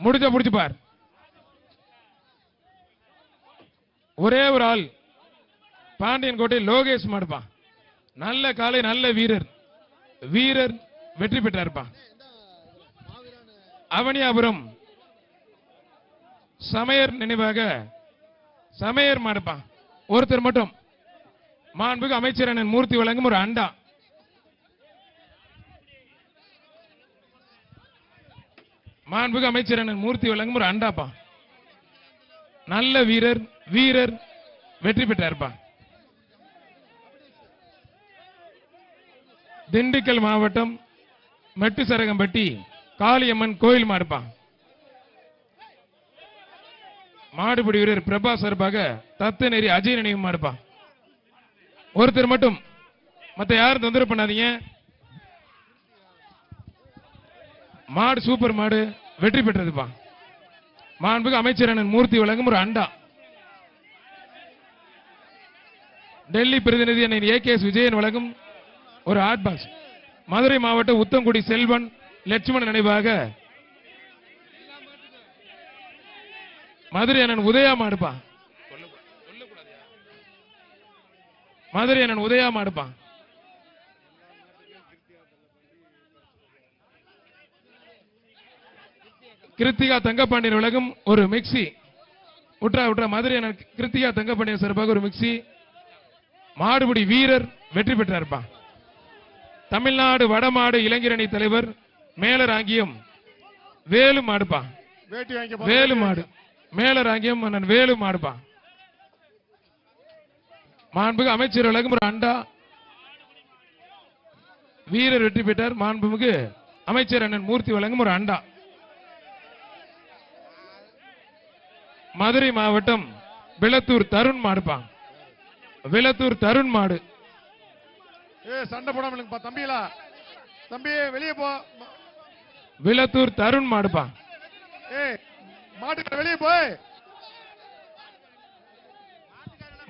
முடிஞ்ச முடிச்சு பார். ஒரே ஒரு ஆள் பாண்டியன் கோட்டை லோகேஷ் மாடுப்பான். நல்ல காலை, நல்ல வீரர். வீரர் வெற்றி பெற்றாருப்பான். அவனியாபுரம் சமையர் நினைவாக சமையர் மாடுப்பான். ஒருத்தர் மட்டும் மாண்புக்கு அமைச்சர் அண்ணன் மூர்த்தி வழங்கும் ஒரு அண்டா. மாண்புக்கு அமைச்சர் அண்ணன் மூர்த்தி வழங்கும் ஒரு அண்டாப்பா. நல்ல வீரர். வீரர் வெற்றி பெற்றார்ப்பா. திண்டுக்கல் மாவட்டம் மெட்டுசரகம்பட்டி காளியம்மன் கோயில் மாடுப்பா. மாடுபிடி வீரர் பிரபா சார்பாக தத்தநேரி அஜய் நினைவு மாடுப்பா. ஒருத்தர் மட்டும், மத்த யாரும் தொந்தரவு பண்ணாதீங்க. மாடு சூப்பர் மாடு வெற்றி பெற்றதுப்பா. மாண்புக்கு அமைச்சர் அண்ணன் மூர்த்தி வழங்கும் ஒரு அண்டா. டெல்லி பிரதிநிதி அண்ணன் ஏகேஎஸ் விஜயன் வழங்கும் ஒரு ஹாட் பாக்ஸ். மதுரை மாவட்டம் உத்தங்குடி செல்வன் லட்சுமணன் நினைவாக மதுரை அண்ணன் உதயா மாடுப்பா. மதுரை அண்ணன் உதயா மாடுப்பா. கிருத்திகா தங்கப்பாண்டியன் உலகம் ஒரு மிக்சி. உட்ரா மதுரை அண்ணன் கிருத்திகா தங்கப்பாண்டியன் சார்பாக ஒரு மிக்சி. மாடுபிடி வீரர் வெற்றி பெற்றார்ப்பா. தமிழ்நாடு வடமாடு இளைஞரணி தலைவர் மேலராங்கியம் வேலு மாடுப்பா. வேலு மாடு மேலராங்கியம் அண்ணன் வேலு மாடுப்பா. மாண்புமிகு அமைச்சர் வழங்கும் ஒரு அண்டா. வீரர் வெற்றி பெற்றார். மாண்புமிகு அமைச்சர் அண்ணன் மூர்த்தி வழங்கும் ஒரு அண்டா. மதுரை மாவட்டம் விளத்தூர் தருண் மாடுப்பா. விளத்தூர் தருண் மாடு. சண்டை போடாம தம்பிகளா, தம்பி வெளியே போ. விளத்தூர் தருண் மாடுப்பா. மாட்டுக்கு வெளியே போய்.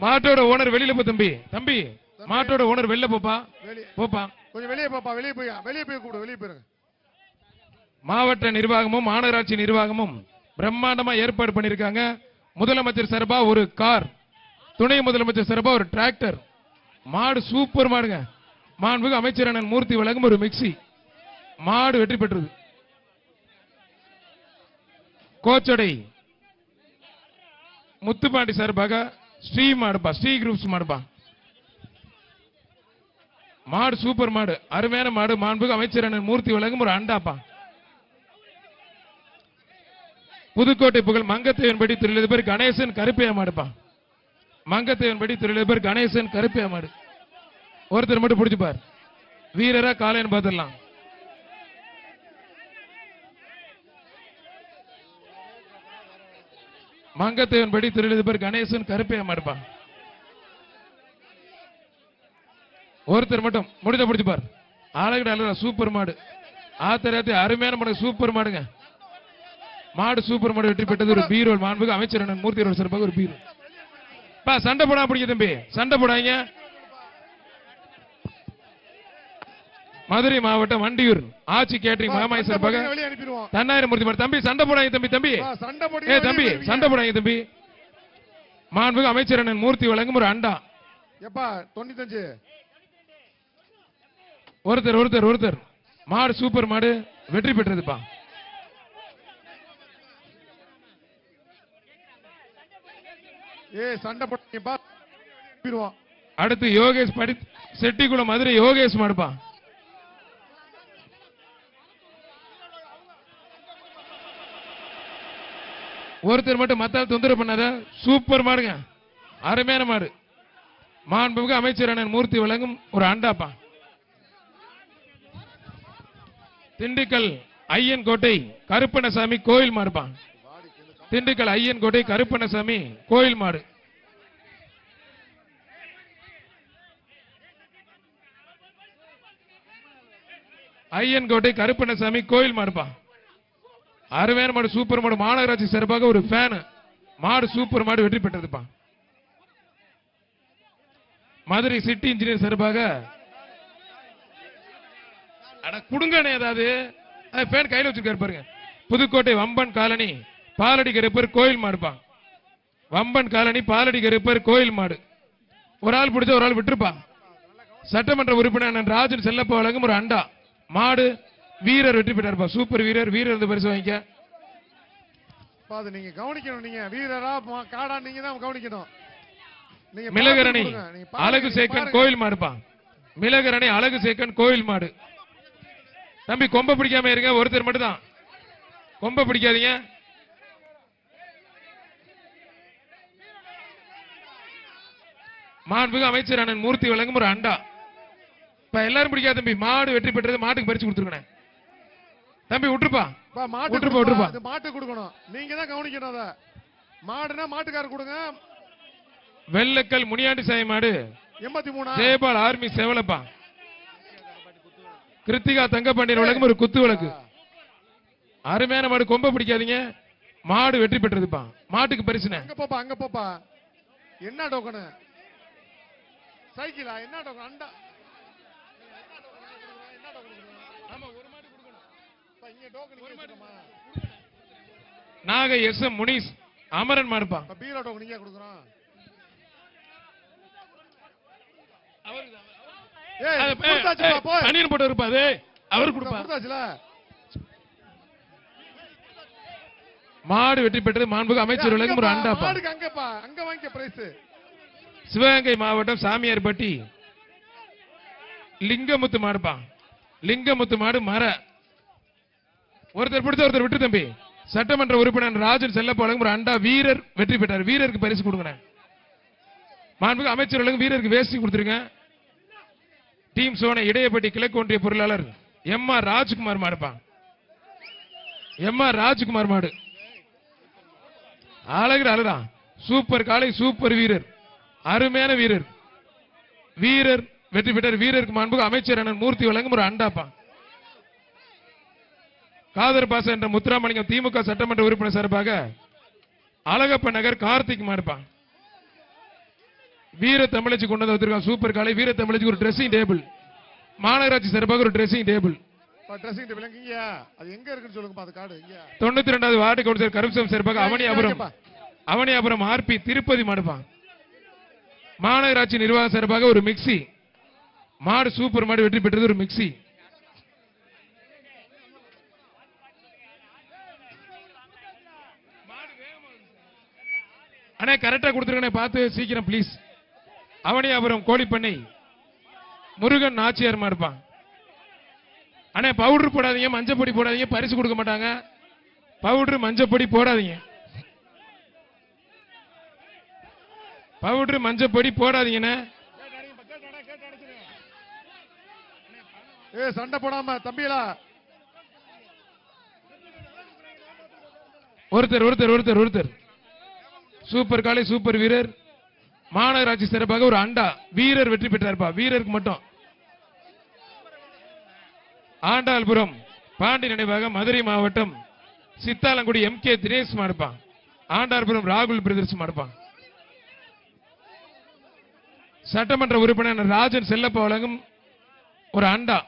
மாட்டோட ஓனர் வெளியில போ தம்பி. தம்பி மாட்டோட ஓனர் வெளில போப்பா. போப்பா கொஞ்சம் வெளியே போப்பா. வெளியே போய் கூப்பிடு. வெளியே போயிருங்க. மாவட்ட நிர்வாகமும் மாநகராட்சி நிர்வாகமும் பிரம்மாண்டமா ஏற்பாடு பண்ணிருக்காங்க. முதலமைச்சர் சார்பா ஒரு கார், துணை முதலமைச்சர் சார்பா ஒரு டிராக்டர். மாடு சூப்பர் மாடுங்க. மாண்புமிகு அமைச்சர் அண்ணன் மூர்த்தி வழங்கும் ஒரு மிக்சி. மாடு வெற்றி பெற்றது. கோச்சடை முத்துப்பாண்டி சார்பாக ஸ்ரீ மாடுப்பா. ஸ்ரீ குரூப்ஸ் மாடுப்பா. மாடு சூப்பர் மாடு, அருமையான மாடு. மாண்புமிகு அமைச்சர் அண்ணன் மூர்த்தி வழங்கும் ஒரு அண்டாப்பா. புதுக்கோட்டை புகழ் மங்கத்தேவன்படி தொழிலதிபர் கணேசன் கருப்பையா மாடுப்பா. மங்கத்தேவன்படி தொழிலதிபர் கணேசன் கருப்பையா மாடு. ஒருத்தர் மட்டும் பிடிச்சுப்பார். வீரரா காலைன்னு பார்த்துடலாம். மங்கத்தேவன்படி தொழிலதிபர் கணேசன் கருப்பையா மாடுப்பா. ஒருத்தர் மட்டும் முடிஞ்ச பிடிச்சுப்பார். அழகு சூப்பர் மாடு. ஆத்தராத்தி அருமையான மாடு. சூப்பர் மாடுங்க. மாடு சூப்பர் மாடு வெற்றி பெற்றது. ஒரு பீரோல். மாண்புமிகு அமைச்சர் அண்ணன் மூர்த்தி சார்பாக ஒரு பீரோல். சண்டை போடா பிடிக்க தம்பி. சண்டை போடாங்க. மதுரை மாவட்டம் வண்டியூர் ஆட்சி கேட்டரிங் மாமாய் சார்பாக தன்னாயிரம் மூர்த்தி மாடு. தம்பி சண்டை போடாங்க தம்பி. தம்பி தம்பி சண்டை போடாங்க தம்பி. மாண்புமிகு அமைச்சர் அண்ணன் மூர்த்தி வழங்கும் ஒரு அண்டா. 95. ஒருத்தர் மாடு சூப்பர் மாடு வெற்றி பெற்றதுப்பா. சண்டை போட்டீங்கப்பா. அடுத்து யோகேஷ் படி செட்டிக்குளம் மதுரை யோகேஷ் மாடுப்பா. ஒருத்தர் மட்டும் மத்தால் தொந்தரவு பண்ணாத. சூப்பர் மாடுங்க. அருமையான மாடு. மாண்புமிகு அமைச்சர் அண்ணன் மூர்த்தி வழங்கும் ஒரு அண்டாப்பா. திண்டுக்கல் ஐயன் கோட்டை கருப்பணசாமி கோயில் மாடுப்பா. திண்டுக்கல் ஐயன் கோட்டை கருப்பணசாமி கோயில் மாடு. ஐயன் கோட்டை கருப்பணசாமி கோயில் மாடுப்பா. அருமையான மாடு. சூப்பர் மாடு. மாநகராட்சி சார்பாக ஒரு ஃபேன். மாடு சூப்பர் மாடு வெற்றி பெற்றதுப்பா. மதுரை சிட்டி இன்ஜினியர் சார்பாக குடுங்கண்ணே. ஏதாவது ஃபேன் கையில் வச்சிருக்காரு பாருங்க. புதுக்கோட்டை வம்பன் காலனி பாலடி கருப்பர் கோயில் மாடுப்பா. வம்பன் காலனி பாலடி கருப்பர் கோயில் மாடு. ஒரு ஆள் பிடிச்ச ஒரு ஆள் விட்டுருப்பா. சட்டமன்ற உறுப்பினர் ராஜன் செல்லப்பா வழங்கும் ஒரு அண்டா மாடு. வீரர் வெற்றி பெற்றார்ப்பா. சூப்பர் வீரர். வீரர் இந்த பரிசு வாங்கிக்க. அது நீங்க கவனிக்கணும். நீங்க வீரரா காடா நீங்க தான் கவனிக்கணும். நீங்க மிளகரணி பாருங்க, நீங்க பாருங்க, அழகு நீங்க சேக்கன் பாருங்க. கோயில் மாடுப்பா. மிளகரணி அழகு சேக்கன் கோயில் மாடு. தம்பி கொம்ப பிடிக்காம இருங்க. ஒருத்தர் மட்டும் தான் கொம்ப பிடிக்காதீங்க. மாண்புமிகு அமைச்சர் அண்ணன் மூர்த்தி வழங்கும் ஒரு அண்டா. இப்ப எல்லாரும் பிடிக்காத தம்பி. மாடு வெற்றி பெற்றது. மாட்டுக்கு பரிசு கொடுத்துருக்கேன். தம்பி விட்டுருப்பா. விட்டுருப்பா. மாட்டு கொடுக்கணும். நீங்க தான் கவனிக்கணும். அத மாடுனா மாட்டுக்காரர் கொடுங்க. வெள்ளக்கல் முனியாண்டி சாய் மாடு 83 ஜெயபால் ஆர்மி செவலப்பா. கிருத்திகா தங்கப்பாண்டியன் வழங்கும் ஒரு குத்து விளக்கு. அருமையான மாடு. கொம்ப பிடிக்காதீங்க. மாடு வெற்றி பெற்றதுப்பா. மாட்டுக்கு பரிசுனே. அங்க போப்பா, அங்க போப்பா. என்ன டோக்கனு? சைக்கிளா? என்ன டோக்கன்? அண்டா. என்ன டோக்கன்? ஆமா, ஒரு மாடு கொடுக்கணும். இங்க டோக்கன் இங்க வச்சிருக்கோமா? நாகை எஸ் எம் முனிஸ் அமரன் மாடுப்பா. பீரோ டோக்கன் இங்க கொடுக்குறோம். தனியன் போட்டு இருப்பாது. அவர் கொடுப்பாரு. மாடு வெற்றி பெற்றது. மாண்புமிகு அமைச்சர் வழங்கும் ஒரு அண்டாப்பா. அங்க வாங்கிக்க பிரைஸ். சிவகங்கை மாவட்டம் சாமியார்பட்டி லிங்கமுத்து மாடுப்பா. லிங்கமுத்து மாடு மர. ஒருத்தர் பிடிச்ச ஒருத்தர் விட்டு தம்பி. சட்டமன்ற உறுப்பினர் ராஜன் செல்லப்பா வழங்கும் ஒரு அண்டா. வீரர் வெற்றி பெற்றார். வீரருக்கு பரிசு கொடுங்க. மாண்புமிகு அமைச்சர் வழங்கும் வீரருக்கு வேஷ்டி கொடுத்துருங்க. டீம் சோனை இடையப்பட்டி கிழக்கு ஒன்றிய பொருளாளர் எம் ஆர் ராஜ்குமார் மாடுப்பா. எம் ஆர் ராஜ்குமார் மாடு. அழகு அழகுதான். சூப்பர் காலை. சூப்பர் வீரர். அருமையான வீரர். வீரர் வெற்றி பெற்றார். வீரருக்கு மாண்புமிகு அமைச்சர் அண்ணன் மூர்த்தி வழங்கும் ஒரு அண்டாப்பா. காதர் பாச என்ற முத்துராமலிங்கம் திமுக சட்டமன்ற உறுப்பினர் சார்பாக அழகப்ப நகர் கார்த்திக் மாடுப்பா. வீர தமிழச்சி கொண்டு வந்து வச்சிருக்காங்க. சூப்பர் காலை. வீர தமிழச்சிக்கு ஒரு ட்ரெஸ்ஸிங் டேபிள். மாநகராட்சி சார்பாக ஒரு ட்ரெஸ்ஸிங் டேபிள். ட்ரெஸ்ஸிங் டேபிள் எங்க? அது எங்க இருக்குன்னு சொல்லுங்க. அது கார்டு எங்க? 92வது வார்டு கவுன்சிலர் கருப்சம் சார்பாக அவனியாபுரம் ஆர்பி திருப்பதி மாடுப்பா. மாநகராட்சி நிர்வாக சார்பாக ஒரு மிக்சி மாடு. சூப்பர் மாடு வெற்றி பெற்றது. ஒரு மிக்சி. அண்ணே கரெக்டா கொடுத்துருக்கேன். பார்த்து சீக்கிரம் பிளீஸ். அவனியாபுரம் கோழிப்பண்ணை முருகன் நாச்சியார் மாடுப்பா. அண்ணே பவுடர் போடாதீங்க. மஞ்சப்பொடி போடாதீங்க. பரிசு கொடுக்க மாட்டாங்க. பவுடர் மஞ்சப்பொடி போடாதீங்க. பவுடர் மஞ்சப்பொடி போடாதீங்கண்ணே. சண்டை போடாம தம்பிகளா. ஒருத்தர் ஒருத்தர் ஒருத்தர் ஒருத்தர். சூப்பர் காலை. சூப்பர் வீரர். மாநகராட்சி சிறப்பாக ஒரு அண்டா. வீரர் வெற்றி பெற்றார்ப்பா. வீரருக்கு மட்டும். ஆண்டாள்புரம் பாண்டி நினைவாக மதுரை மாவட்டம் சித்தாலங்குடி எம் கே தினேஷ் மாடுப்பா. ஆண்டாள்புரம் ராகுல் பிரதர்ஸ் மாடுப்பா. சட்டமன்ற உறுப்பினர் ராஜன் செல்லப்பா வழங்கும் ஒரு அண்டா.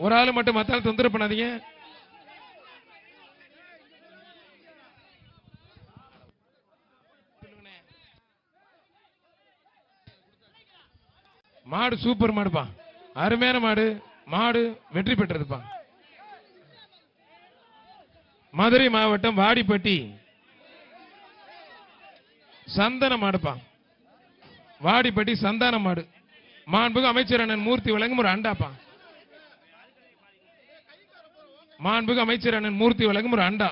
ஒரு ஆளு மட்டும் மத்தால் தொந்தரவு பண்ணாதீங்க. மாடு சூப்பர் மாடுப்பா. அருமையான மாடு. மாடு வெற்றி பெற்றதுப்பா. மதுரை மாவட்டம் வாடிப்பட்டி சந்தன மாடுப்பா. வாடிப்பட்டி சந்தான மாடு. மாண்புமிகு அமைச்சர் அண்ணன் மூர்த்தி வழங்கும் ஒரு அண்டாப்பா. மாண்புமிகு அமைச்சர் அண்ணன் மூர்த்தி வழங்கும் ஒரு அண்டா.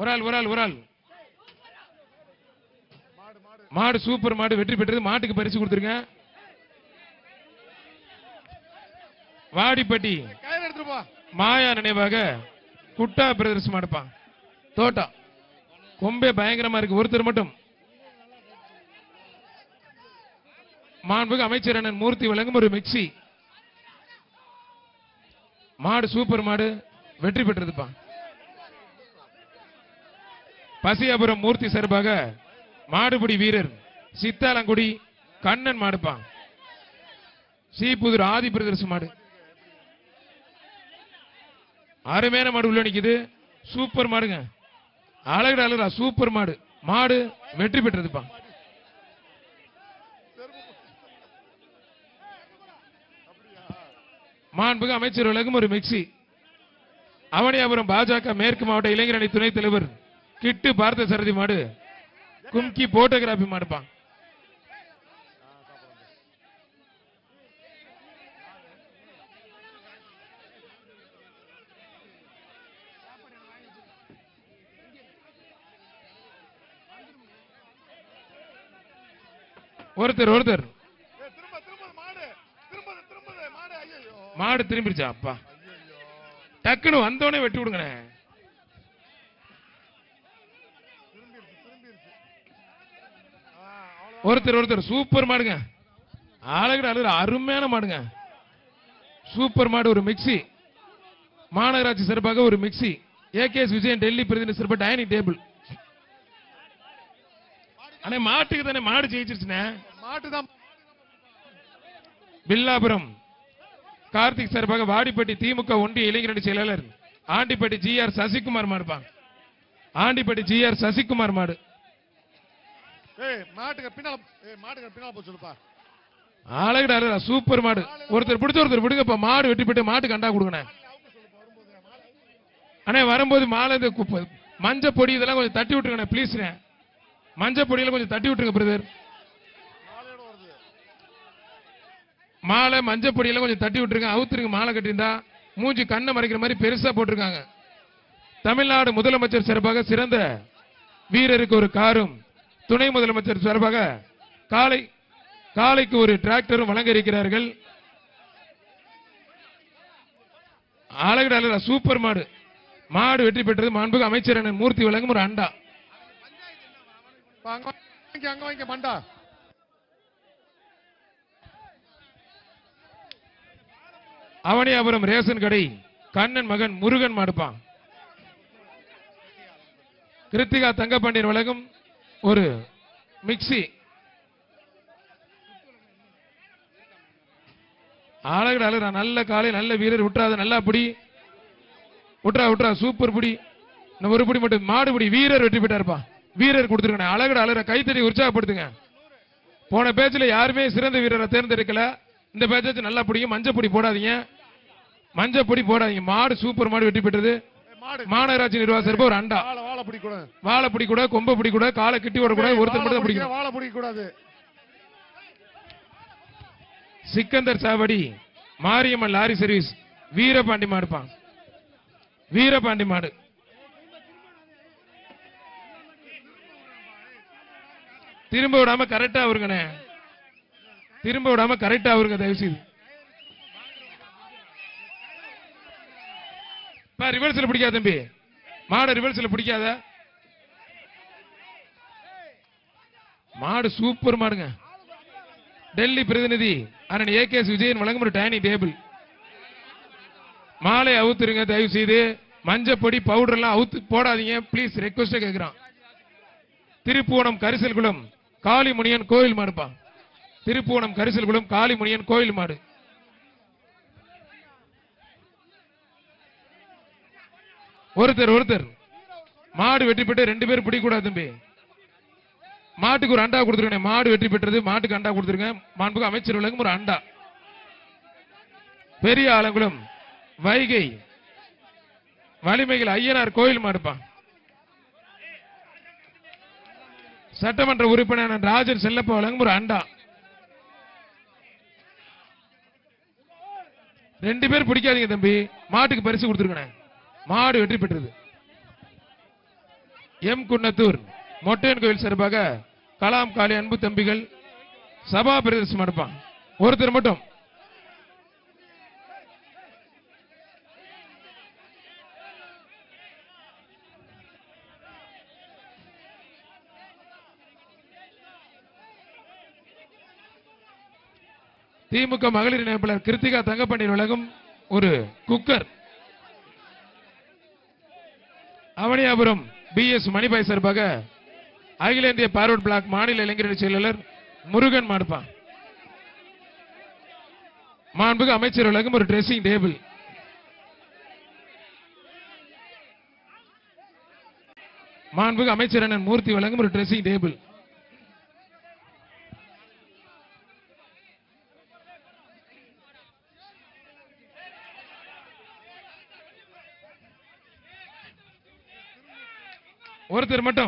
ஒரு ஆள். மாடு சூப்பர் மாடு வெற்றி பெற்றது. மாட்டுக்கு பரிசு கொடுத்துருங்க. வாடிப்பட்டி மாயா நினைவாக குட்டா பிரதர்ஸ் மாடுப்பா. தோட்டா கொம்பே பயங்கரமா இருக்கு. ஒருத்தர் மட்டும். மாண்புமிகு அமைச்சர் அண்ணன் மூர்த்தி வழங்கும் ஒரு மிக்சி. மாடு சூப்பர் மாடு வெற்றி பெற்றதுப்பா. பசியாபுரம் மூர்த்தி சார்பாக மாடுபிடி வீரர் சித்தாலங்குடி கண்ணன் மாடுப்பான். ஸ்ரீபுதூர் ஆதி பிரதர்ஸ் மாடு அருமையான மாடு உள்ள நிக்குது. சூப்பர் மாடுங்க, அழகு அழகா சூப்பர் மாடு. மாடு வெற்றி பெற்றதுப்பா. மாண்புக்கு அமைச்சர் உலகம் ஒரு மிக்சி. அவனியாபுரம் பாஜக மேற்கு மாவட்ட இளைஞர் அணி துணைத் தலைவர் கிட்டு பார்த்த சரதி மாடு கும்கி போட்டோகிராபி மாடுப்பான். ஒருத்தர் மாடு திரும்பிடுச்சா அப்பா, டக்குன்னு வந்தோடனே வெட்டி விடுங்க. ஒருத்தர் சூப்பர் மாடுங்க, அழகு அருமையான மாடுங்க. சூப்பர் மாடு ஒரு மிக்சி. மாநகராட்சி சிறப்பாக ஒரு மிக்சி. ஏகேஎஸ் விஜயன் டெல்லி பிரதிநிதி சிறப்பாக டைனிங் டேபிள். அண்ணே மாட்டுக்கு தானே மாடு ஜெயிச்சிருச்சுனே. மாட்டுதான். பில்லாபுரம் கார்த்திக் சார்பாக வாடிப்பட்டி திமுக ஒன்றிய இளைஞரணி செயலாளர் ஆண்டிப்பட்டி ஜிஆர் சசிகுமார் மாடுப்பான். ஆண்டிப்பட்டி ஜிஆர் சசிகுமார் மாடு. மாட்டுக்கு பின்னால போச்சுப்பா. அழகுடா சூப்பர் மாடு. ஒருத்தர் பிடிச்ச ஒருத்தர் விடுங்கப்பா. மாடு வெட்டி போட்டு மாட்டுக்கு அண்டா கொடுங்க அண்ணே. வரும்போது மாலை மஞ்சள் பொடி இதெல்லாம் கொஞ்சம் தட்டி விட்டுருங்க பிளீஸ். மஞ்சள் பொடியில கொஞ்சம் தட்டி விட்டுருங்க பிரதர். மாலை மஞ்சள் பொடியில கொஞ்சம் தட்டி விட்டுருங்க, அவுத்துருங்க. மாலை கட்டியிருந்தா மூஞ்சி கண்ணை மறைக்கிற மாதிரி பெருசா போட்டிருக்காங்க. தமிழ்நாடு முதலமைச்சர் சிறப்பாக சிறந்த வீரருக்கு ஒரு காரும், துணை முதலமைச்சர் சிறப்பாக காலைக்கு ஒரு டிராக்டரும் வழங்க இருக்கிறார்கள். அழகு சூப்பர் மாடு. மாடு வெற்றி பெற்றது. மாண்புக்கு அமைச்சர் அண்ணன் மூர்த்தி வழங்கும் ஒரு அண்டா. மண்டா அவனியாபுரம் ரேஷன் கடை கண்ணன் மகன் முருகன் மாடுப்பான். கிருத்திகா தங்கப்பாண்டியன் வழங்கும் ஒரு மிக்சி. அழகு நல்ல காலை, நல்ல வீரர். விட்டுறாத, நல்லா பிடி. விட்டுறா சூப்பர் பிடி. ஒரு பிடி மட்டும். மாடுபிடி வீரர் வெற்றி பெற்றாருப்பா. வீரர் கொடுத்துருக்கேன். அழகு கைத்தறி உற்சாகப்படுத்துங்க. போன பேச்சில் யாருமே சிறந்த வீரரை தேர்ந்தெடுக்கல. இந்த பேச்சு நல்லா பிடிக்கும். மஞ்சப்பொடி போடாதீங்க, மஞ்சப்பொடி போடாதீங்க. மாடு சூப்பர் மாடு வெற்றி பெற்றது. மாநகராட்சி நிர்வாக சிறப்பு ஒரு அண்டா. வாழை பிடி கூட, கொம்ப பிடி கூட, காலை கிட்டி ஓடக்கூடாது. ஒருத்தர் மட்டும் தான் பிடிக்கும். வாழை பிடிக்க கூடாது. சிக்கந்தர் சாவடி மாரியம்மன் லாரி சர்வீஸ் வீரபாண்டி மாடுப்பான். வீரபாண்டி மாடு திரும்ப விடாம கரெக்டா வருங்கண்ணே. திரும்ப விடாம கரெக்டா வருங்க தயவு செய்து. ரிவர்ஸ்ல பிடிக்காத தம்பி. மாடு ரிவர்ஸ்ல பிடிக்காத. மாடு சூப்பர் மாடுங்க. டெல்லி பிரதிநிதி அண்ணன் ஏகேஎஸ் விஜயன் வழங்கும் ஒரு டைனிங் டேபிள். மாலை அவுத்துருங்க தயவு செய்து. மஞ்சப்பொடி பவுடர் எல்லாம் அவுத்து போடாதீங்க பிளீஸ், ரெக்வஸ்ட் கேட்கிறான். திருப்புவனம் கரிசல்குளம் காளிமுனியன் கோயில் மாடுப்பா. திருப்புவனம் கரிசல்குளம் காளிமுனியன் கோயில் மாடு. ஒருத்தர் மாடு வெற்றி பெற்று 2 பேர் பிடிக்கூடாது தம்பி. மாட்டுக்கு ஒரு அண்டா கொடுத்துருங்க. மாடு வெற்றி பெற்றது. மாட்டுக்கு அண்டா கொடுத்துருங்க. மாண்புக்கு அமைச்சர் விலகும் ஒரு அண்டா. பெரிய ஆலங்குளம் வைகை வலிமைகள் ஐயனார் கோயில் மாடுப்பான். சட்டமன்ற உறுப்பினர் ராஜன் செல்லப்பா வழங்கும் ஒரு அண்டா. 2 பேர் பிடிக்காதீங்க தம்பி. மாட்டுக்கு பரிசு கொடுத்துருங்க. மாடு வெற்றி பெற்றது. எம் குன்னத்தூர் மொட்டையன் கோயில் சார்பாக கலாம் காளி அன்பு தம்பிகள் சபா பிரதேசம் எடுப்பான். ஒருத்தர் மட்டும். திமுக மகளிர் இணைப்பாளர் கிருத்திகா தங்கப்பாண்டியன் வழங்கும் ஒரு குக்கர். அவனியாபுரம் பிஎஸ் மணிபாய் சார்பாக அகில இந்திய பார்வர்ட் பிளாக் மாநில இளைஞரணி செயலாளர் முருகன் மாடுப்பா. மாண்புக்கு அமைச்சர் வழங்கும் ஒரு ட்ரெஸ்ஸிங் டேபிள். மாண்புக்கு அமைச்சர் அண்ணன் மூர்த்தி வழங்கும் ஒரு ட்ரெஸ்ஸிங் டேபிள். ஒருத்தர் மட்டும்